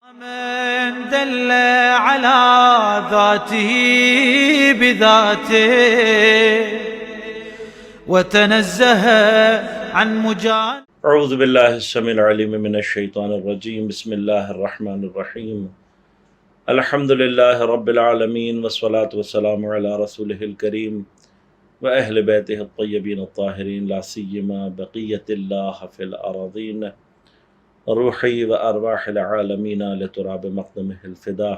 من دل على ذاته بذاته وتنزه عن مجال. اعوذ باللہ السمیع العلیم من الشیطان الرجیم. بسم اللہ الرحمن الرحیم. الحمد للہ رب العالمین والصلاة والسلام علی رسولہ الکریم واہل بیتہ الطیبین الطاہرین لا سیما بقیۃ اللہ فی الارضین روحی و ارواح العالمین لتراب مقدمہ الفدا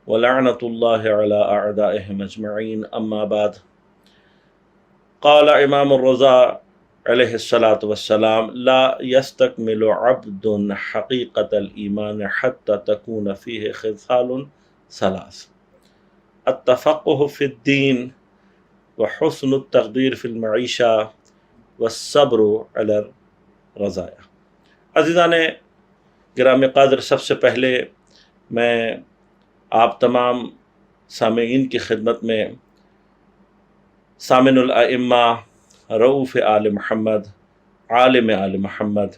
ولعنۃ اللہ علی اعدائہم اجمعین. اما بعد. قال امام الرضا علیہ الصلاۃ والسلام: لا يستكمل عبد حقیقت الایمان حتى تكون فیہ خصال ثلاث: التفقه فی الدین وحسن التقدیر فی المعیشہ والصبر علی الرزایا. عزیزان گرامی قدر، سب سے پہلے میں آپ تمام سامعین کی خدمت میں سامن الائمہ، رؤوف آل محمد، عالم آل محمد،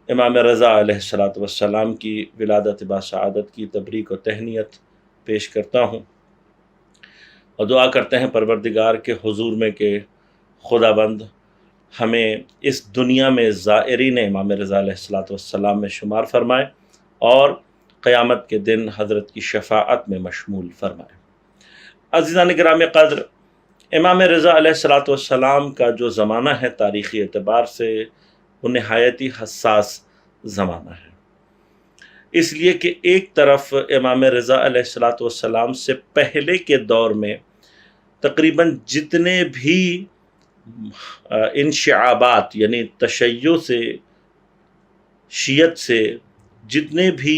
امام رضا علیہ الصلاۃ والسلام کی ولادت باسعادت کی تبریک و تہنیت پیش کرتا ہوں اور دعا کرتے ہیں پروردگار کے حضور میں کہ خداوند ہمیں اس دنیا میں زائرین امام رضا علیہ الصلاۃ والسلام میں شمار فرمائے اور قیامت کے دن حضرت کی شفاعت میں مشمول فرمائے. عزیزان گرامی قدر، امام رضا علیہ الصلاۃ والسلام کا جو زمانہ ہے تاریخی اعتبار سے وہ نہایت ہی حساس زمانہ ہے، اس لیے کہ ایک طرف امام رضا علیہ الصلاۃ والسلام سے پہلے کے دور میں تقریباً جتنے بھی انشعابات یعنی تشیع سے، شیعت سے جتنے بھی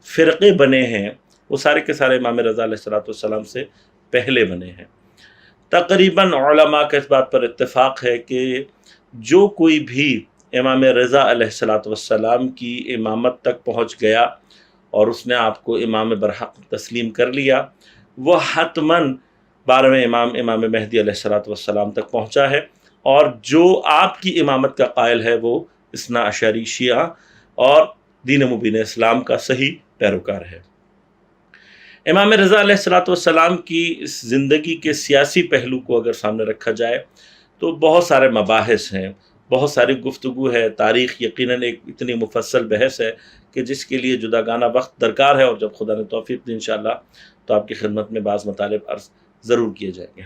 فرقے بنے ہیں وہ سارے کے سارے امام رضا علیہ الصلاۃ والسلام سے پہلے بنے ہیں. تقریباً علماء کا اس بات پر اتفاق ہے کہ جو کوئی بھی امام رضا علیہ الصلاۃ والسلام کی امامت تک پہنچ گیا اور اس نے آپ کو امام برحق تسلیم کر لیا، وہ حتماً 12ویں امام مہدی علیہ الصلاۃ والسلام تک پہنچا ہے، اور جو آپ کی امامت کا قائل ہے وہ اثنا عشری شیعہ اور دین مبین اسلام کا صحیح پیروکار ہے. امام رضا علیہ الصلاۃ والسلام کی اس زندگی کے سیاسی پہلو کو اگر سامنے رکھا جائے تو بہت سارے مباحث ہیں، بہت ساری گفتگو ہے. تاریخ یقیناً ایک اتنی مفصل بحث ہے کہ جس کے لیے جداگانہ وقت درکار ہے، اور جب خدا نے توفیق دی انشاءاللہ تو آپ کی خدمت میں بعض مطالب عرض ضرور کیے جائیں گے.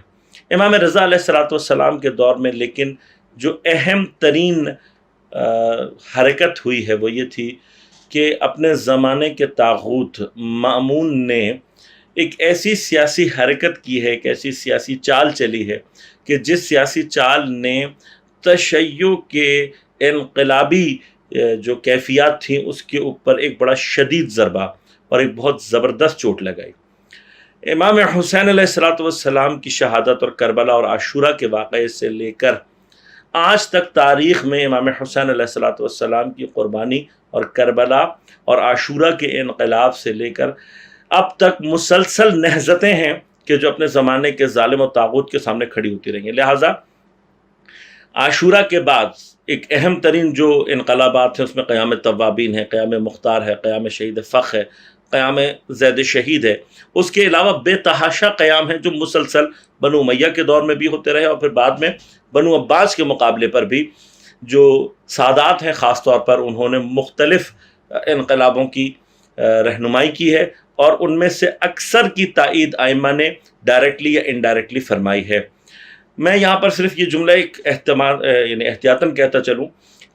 امام رضا علیہ الصلاۃ والسلام کے دور میں لیکن جو اہم ترین حرکت ہوئی ہے وہ یہ تھی کہ اپنے زمانے کے طاغوت مأمون نے ایک ایسی سیاسی حرکت کی ہے، ایک ایسی سیاسی چال چلی ہے کہ جس سیاسی چال نے تشیع کے انقلابی جو کیفیات تھیں اس کے اوپر ایک بڑا شدید ضربہ اور ایک بہت زبردست چوٹ لگائی. امام حسین علیہ الصلاۃ والسلام کی شہادت اور کربلا اور عاشورہ کے واقعے سے لے کر آج تک تاریخ میں امام حسین علیہ الصلاۃ والسلام کی قربانی اور کربلا اور عاشورہ کے انقلاب سے لے کر اب تک مسلسل نہضتیں ہیں کہ جو اپنے زمانے کے ظالم و طاغوت کے سامنے کھڑی ہوتی رہیں گی. لہٰذا عاشورہ کے بعد ایک اہم ترین جو انقلابات ہیں اس میں قیام توابین ہے، قیام مختار ہے، قیام شہید فخ ہے، قیام زید شہید ہے. اس کے علاوہ بے تحاشا قیام ہے جو مسلسل بنو امیہ کے دور میں بھی ہوتے رہے اور پھر بعد میں بنو عباس کے مقابلے پر بھی جو سادات ہیں خاص طور پر انہوں نے مختلف انقلابوں کی رہنمائی کی ہے، اور ان میں سے اکثر کی تائید ائمہ نے ڈائریکٹلی یا انڈائریکٹلی فرمائی ہے. میں یہاں پر صرف یہ جملہ ایک یعنی احتیاطاً کہتا چلوں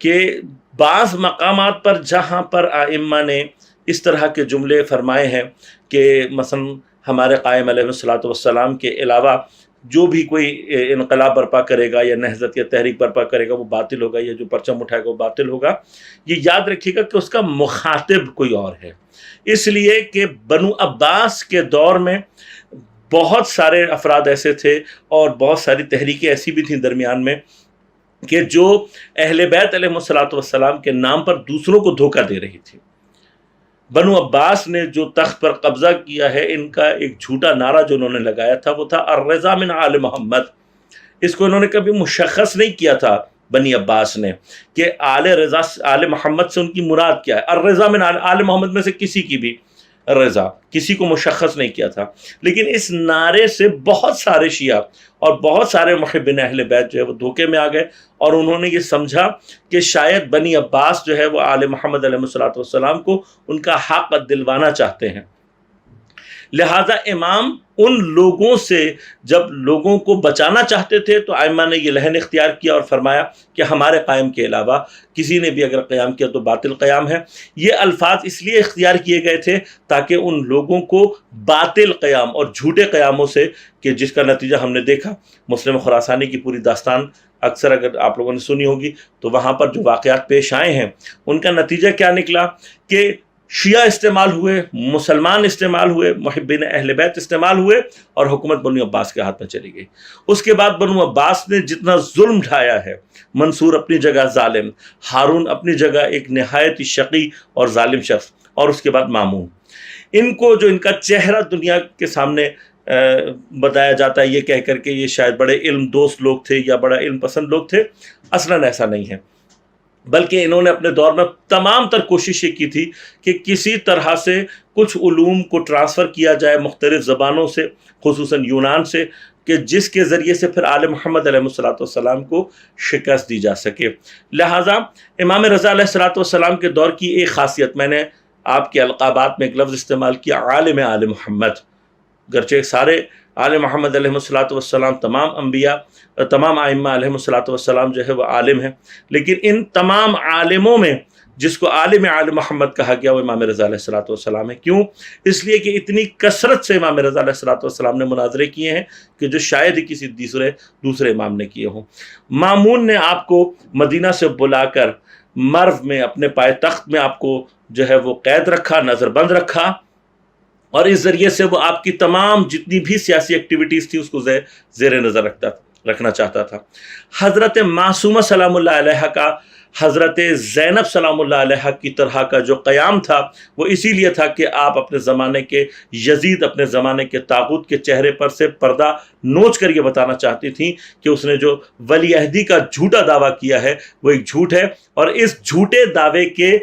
کہ بعض مقامات پر جہاں پر ائمہ نے اس طرح کے جملے فرمائے ہیں کہ مثلا ہمارے قائم علیہ الصلاۃ والسلام کے علاوہ جو بھی کوئی انقلاب برپا کرے گا یا نہضت یا تحریک برپا کرے گا وہ باطل ہوگا، یا جو پرچم اٹھائے گا وہ باطل ہوگا، یہ یاد رکھیے گا کہ اس کا مخاطب کوئی اور ہے. اس لیے کہ بنو عباس کے دور میں بہت سارے افراد ایسے تھے اور بہت ساری تحریکیں ایسی بھی تھیں درمیان میں کہ جو اہل بیت علیہ الصلاۃ والسلام کے نام پر دوسروں کو دھوکہ دے رہی تھی. بنو عباس نے جو تخت پر قبضہ کیا ہے، ان کا ایک جھوٹا نعرہ جو انہوں نے لگایا تھا وہ تھا الرضا من آل محمد. اس کو انہوں نے کبھی مشخص نہیں کیا تھا بنی عباس نے کہ آل محمد سے ان کی مراد کیا ہے. الرضا من آل محمد میں سے کسی کی بھی رضا کسی کو مشخص نہیں کیا تھا، لیکن اس نعرے سے بہت سارے شیعہ اور بہت سارے محبین اہل بیت جو ہے وہ دھوکے میں آ گئے، اور انہوں نے یہ سمجھا کہ شاید بنی عباس جو ہے وہ آل محمد علیہ السلام کو ان کا حق دلوانا چاہتے ہیں. لہٰذا امام ان لوگوں سے جب لوگوں کو بچانا چاہتے تھے تو ائمہ نے یہ لحن اختیار کیا اور فرمایا کہ ہمارے قیام کے علاوہ کسی نے بھی اگر قیام کیا تو باطل قیام ہے. یہ الفاظ اس لیے اختیار کیے گئے تھے تاکہ ان لوگوں کو باطل قیام اور جھوٹے قیاموں سے، کہ جس کا نتیجہ ہم نے دیکھا مسلم خراسانی کی پوری داستان اکثر اگر آپ لوگوں نے سنی ہوگی تو وہاں پر جو واقعات پیش آئے ہیں ان کا نتیجہ کیا نکلا کہ شیعہ استعمال ہوئے، مسلمان استعمال ہوئے، محبین اہل بیت استعمال ہوئے، اور حکومت بنو عباس کے ہاتھ میں چلی گئی. اس کے بعد بنو عباس نے جتنا ظلم ڈھایا ہے، منصور اپنی جگہ ظالم، ہارون اپنی جگہ ایک نہایت ہی شقی اور ظالم شخص، اور اس کے بعد مامون، ان کو جو ان کا چہرہ دنیا کے سامنے بتایا جاتا ہے یہ کہہ کر کے یہ شاید بڑے علم دوست لوگ تھے یا بڑا علم پسند لوگ تھے، اصلاً ایسا نہیں ہے. بلکہ انہوں نے اپنے دور میں تمام تر کوشش یہ کی تھی کہ کسی طرح سے کچھ علوم کو ٹرانسفر کیا جائے مختلف زبانوں سے، خصوصاً یونان سے، کہ جس کے ذریعے سے پھر آل محمد علیہ السلام کو شکست دی جا سکے. لہٰذا امام رضا علیہ السلام کے دور کی ایک خاصیت، میں نے آپ کے القابات میں ایک لفظ استعمال کیا، عالم آل محمد. گرچہ سارے آل محمد علیہ السلام تمام انبیاء، تمام ائمہ علیہ السلام جو ہے وہ عالم ہیں، لیکن ان تمام عالموں میں جس کو عالم آل محمد کہا گیا وہ امام رضا علیہ السلام ہے. کیوں؟ اس لیے کہ اتنی کثرت سے امام رضا علیہ السلام نے مناظرے کیے ہیں کہ جو شاید ہی کسی دوسرے امام نے کیے ہوں. مامون نے آپ کو مدینہ سے بلا کر مرو میں اپنے پائے تخت میں آپ کو جو ہے وہ قید رکھا، نظر بند رکھا، اور اس ذریعے سے وہ آپ کی تمام جتنی بھی سیاسی ایکٹیویٹیز تھی اس کو زیر نظر رکھنا چاہتا تھا. حضرت معصومہ سلام اللہ علیہ کا، حضرت زینب سلام اللہ علیہ کی طرح کا جو قیام تھا وہ اسی لیے تھا کہ آپ اپنے زمانے کے یزید، اپنے زمانے کے طاغوت کے چہرے پر سے پردہ نوچ کر یہ بتانا چاہتی تھیں کہ اس نے جو ولی عہدی کا جھوٹا دعویٰ کیا ہے وہ ایک جھوٹ ہے، اور اس جھوٹے دعوے کے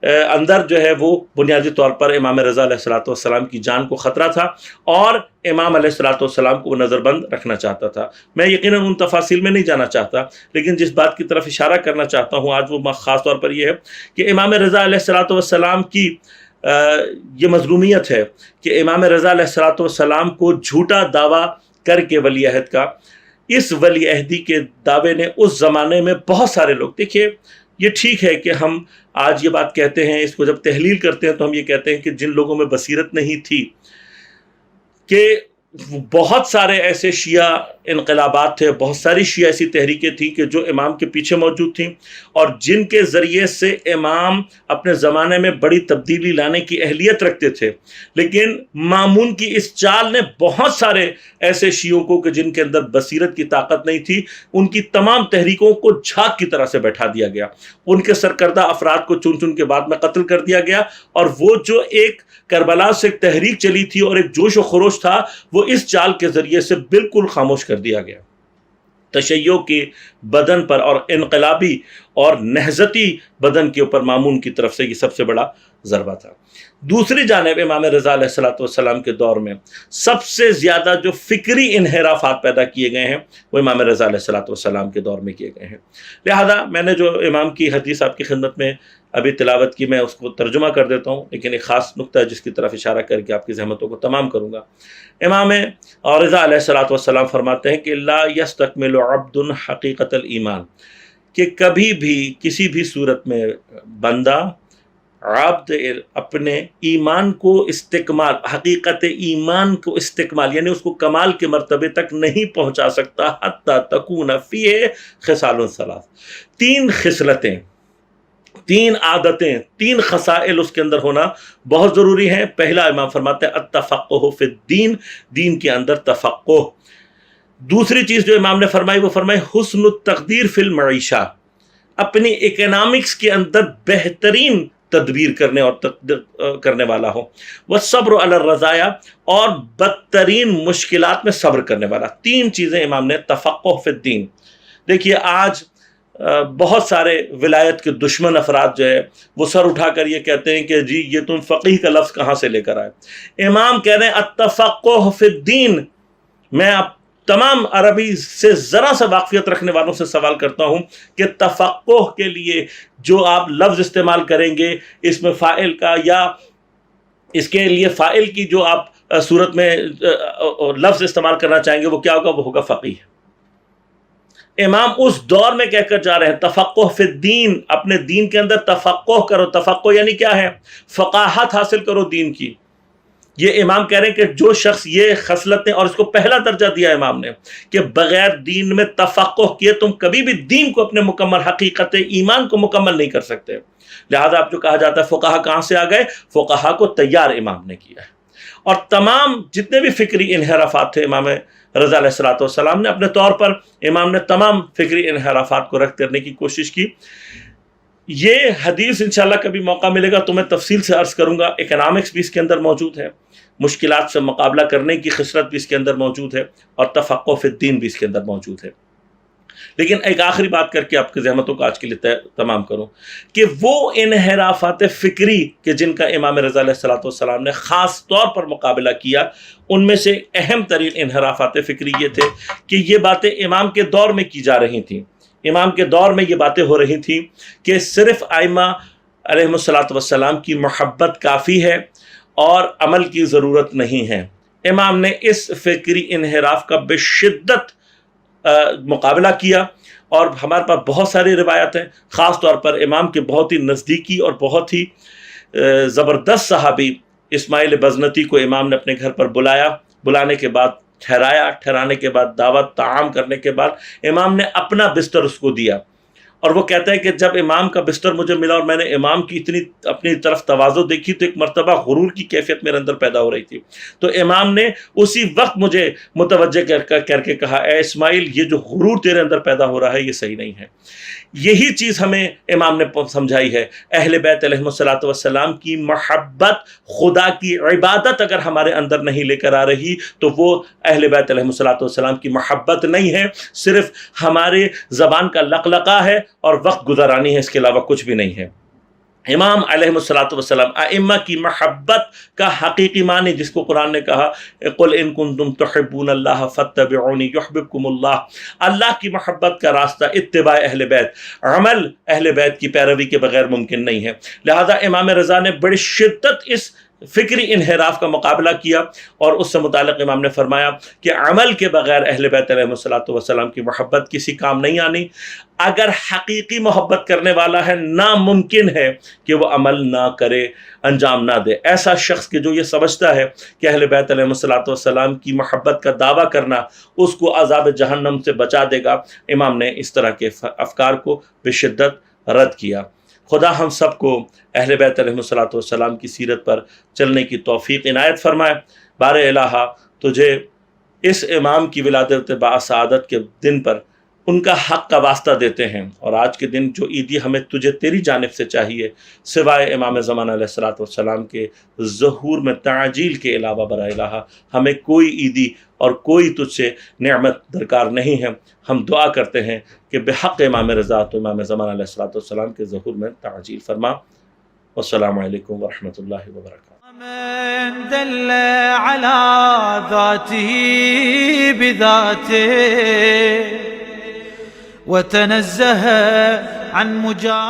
اندر جو ہے وہ بنیادی طور پر امام رضا علیہ السلام کی جان کو خطرہ تھا، اور امام علیہ السلام کو وہ نظر بند رکھنا چاہتا تھا. میں یقیناً ان تفاصیل میں نہیں جانا چاہتا، لیکن جس بات کی طرف اشارہ کرنا چاہتا ہوں آج وہ خاص طور پر یہ ہے کہ امام رضا علیہ السلام کی یہ مظلومیت ہے کہ امام رضا علیہ السلام کو جھوٹا دعویٰ کر کے ولی عہد کا، اس ولی عہدی کے دعوے نے اس زمانے میں بہت سارے لوگ، دیکھیے یہ ٹھیک ہے کہ ہم آج یہ بات کہتے ہیں، اس کو جب تحلیل کرتے ہیں تو ہم یہ کہتے ہیں کہ جن لوگوں میں بصیرت نہیں تھی، کہ بہت سارے ایسے شیعہ انقلابات تھے، بہت ساری شیعہ ایسی تحریکیں تھیں کہ جو امام کے پیچھے موجود تھیں، اور جن کے ذریعے سے امام اپنے زمانے میں بڑی تبدیلی لانے کی اہلیت رکھتے تھے. لیکن مامون کی اس چال نے بہت سارے ایسے شیعوں کو کہ جن کے اندر بصیرت کی طاقت نہیں تھی، ان کی تمام تحریکوں کو جھاگ کی طرح سے بیٹھا دیا گیا، ان کے سرکردہ افراد کو چن چن کے بعد میں قتل کر دیا گیا، اور وہ جو ایک کربلا سے ایک تحریک چلی تھی اور ایک جوش و خروش تھا وہ اس چال کے ذریعے سے بالکل خاموش کر دیا گیا. تشیع کے بدن پر اور انقلابی اور نہضتی بدن کے اوپر مامون کی طرف سے یہ سب سے بڑا ضربہ تھا. دوسری جانب امام رضا علیہ السلام کے دور میں سب سے زیادہ جو فکری انحرافات پیدا کیے گئے ہیں وہ امام رضا علیہ السلام کے دور میں کیے گئے ہیں. لہذا میں نے جو امام کی حدیث آپ کی خدمت میں ابھی تلاوت کی، میں اس کو ترجمہ کر دیتا ہوں، لیکن ایک خاص نقطہ ہے جس کی طرف اشارہ کر کے آپ کی زحمتوں کو تمام کروں گا. امام رضا علیہ السلام فرماتے ہیں کہ لا یستکمل عبد حقیقت الایمان، کہ کبھی بھی کسی بھی صورت میں بندہ عبد اپنے ایمان کو استکمال، حقیقت ایمان کو استکمال یعنی اس کو کمال کے مرتبے تک نہیں پہنچا سکتا حتی تکون فیہ خصال ثلاث، تین خصلتیں، تین عادتیں، تین خصائل اس کے اندر ہونا بہت ضروری ہیں. پہلا امام فرماتے ہیں التفقہ فی الدین، دین کے اندر تفقہ. دوسری چیز جو امام نے فرمائی وہ فرمائی حسن التقدیر فی المعیشہ، اپنی اکنامکس کے اندر بہترین تدبیر کرنے اور تقدیر کرنے والا ہو. والصبر علی الرزایا، اور بدترین مشکلات میں صبر کرنے والا. تین چیزیں امام نے تفقہ فی الدین. دیکھیے آج بہت سارے ولایت کے دشمن افراد جو ہے وہ سر اٹھا کر یہ کہتے ہیں کہ جی یہ تم فقیہ کا لفظ کہاں سے لے کر آئے؟ امام کہہ رہے ہیں التفقہ فی الدین. میں اب تمام عربی سے ذرا سا واقفیت رکھنے والوں سے سوال کرتا ہوں کہ تفقہ کے لیے جو آپ لفظ استعمال کریں گے اس میں فاعل کا، یا اس کے لیے فاعل کی جو آپ صورت میں لفظ استعمال کرنا چاہیں گے وہ کیا ہوگا؟ وہ ہوگا فقیہ. امام اس دور میں کہہ کر جا رہے ہیں تفقہ فی الدین، اپنے دین کے اندر تفقہ کرو. تفقہ یعنی کیا ہے؟ فقاہت حاصل کرو دین کی. یہ امام کہہ رہے ہیں کہ جو شخص یہ خصلتیں، اور اس کو پہلا درجہ دیا امام نے کہ بغیر دین میں تفقہ کیے تم کبھی بھی دین کو، اپنے مکمل حقیقت ایمان کو مکمل نہیں کر سکتے. لہذا آپ جو کہا جاتا ہے فقہا کہاں سے آ گئے؟ فقہا کو تیار امام نے کیا ہے. اور تمام جتنے بھی فکری انحرافات تھے امام رضا علیہ السلام نے اپنے طور پر، امام نے تمام فکری انحرافات کو رد کرنے کی کوشش کی. یہ حدیث انشاءاللہ کبھی موقع ملے گا تو میں تفصیل سے عرض کروں گا. اکنامکس بھی اس کے اندر موجود ہے، مشکلات سے مقابلہ کرنے کی خصلت بھی اس کے اندر موجود ہے، اور تفقہ فی الدین بھی اس کے اندر موجود ہے. لیکن ایک آخری بات کر کے آپ کی زحمتوں کو آج کے لیے تمام کروں کہ وہ انحرافات فکری کہ جن کا امام رضا علیہ السلام نے خاص طور پر مقابلہ کیا، ان میں سے اہم ترین انحرافات فکری یہ تھے کہ یہ باتیں امام کے دور میں کی جا رہی تھیں. امام کے دور میں یہ باتیں ہو رہی تھیں کہ صرف ائمہ علیہم السلام کی محبت کافی ہے اور عمل کی ضرورت نہیں ہے. امام نے اس فکری انحراف کا بشدت مقابلہ کیا، اور ہمارے پاس بہت ساری روایت ہیں. خاص طور پر امام کے بہت ہی نزدیکی اور بہت ہی زبردست صحابی اسماعیل بزنتی کو امام نے اپنے گھر پر بلایا. بلانے کے بعد ٹھہرایا، ٹھہرانے کے بعد دعوت طعام کرنے کے بعد امام نے اپنا بستر اس کو دیا. اور وہ کہتا ہے کہ جب امام کا بستر مجھے ملا اور میں نے امام کی اتنی اپنی طرف تواضع دیکھی تو ایک مرتبہ غرور کی کیفیت میرے اندر پیدا ہو رہی تھی. تو امام نے اسی وقت مجھے متوجہ کر کے کہا، اے اسماعیل، یہ جو غرور تیرے اندر پیدا ہو رہا ہے یہ صحیح نہیں ہے. یہی چیز ہمیں امام نے سمجھائی ہے. اہل بیت علیہم السلام کی محبت، خدا کی عبادت اگر ہمارے اندر نہیں لے کر آ رہی تو وہ اہل بیت علیہم السلام کی محبت نہیں ہے، صرف ہمارے زبان کا لقلقہ ہے اور وقت گزارانی ہے، اس کے علاوہ کچھ بھی نہیں ہے. امام علیہ السلام ائمہ کی محبت کا حقیقی معنی جس کو قرآن نے کہا قل ان کنتم تحبون اللہ فاتبعونی یحببکم اللہ، اللہ کی محبت کا راستہ اتباع اہل بیت، عمل اہل بیت کی پیروی کے بغیر ممکن نہیں ہے. لہذا امام رضا نے بڑی شدت اس فکری انحراف کا مقابلہ کیا، اور اس سے متعلق امام نے فرمایا کہ عمل کے بغیر اہل بیت علیہ السلام کی محبت کسی کام نہیں آنی. اگر حقیقی محبت کرنے والا ہے ناممکن ہے کہ وہ عمل نہ کرے، انجام نہ دے. ایسا شخص کہ جو یہ سمجھتا ہے کہ اہل بیت علیہ السلام کی محبت کا دعویٰ کرنا اس کو عذاب جہنم سے بچا دے گا، امام نے اس طرح کے افکار کو بشدت رد کیا. خدا ہم سب کو اہل بیت علیہ السلام کی سیرت پر چلنے کی توفیق عنایت فرمائے. بار الہ تجھے اس امام کی ولادت باسعادت کے دن پر ان کا حق کا واسطہ دیتے ہیں، اور آج کے دن جو عیدی ہمیں تجھے تیری جانب سے چاہیے سوائے امام زمان علیہ السلام کے ظہور میں تعجیل کے علاوہ برائے الہ ہمیں کوئی عیدی اور کوئی تجھ سے نعمت درکار نہیں ہے. ہم دعا کرتے ہیں کہ بحق امام رضا تو امام زمان علیہ السلام کے ظہور میں تعجیل فرما. والسلام علیکم ورحمۃ اللہ وبرکاتہ. من دل على ذاته بذاته وتنزه عن مجاهد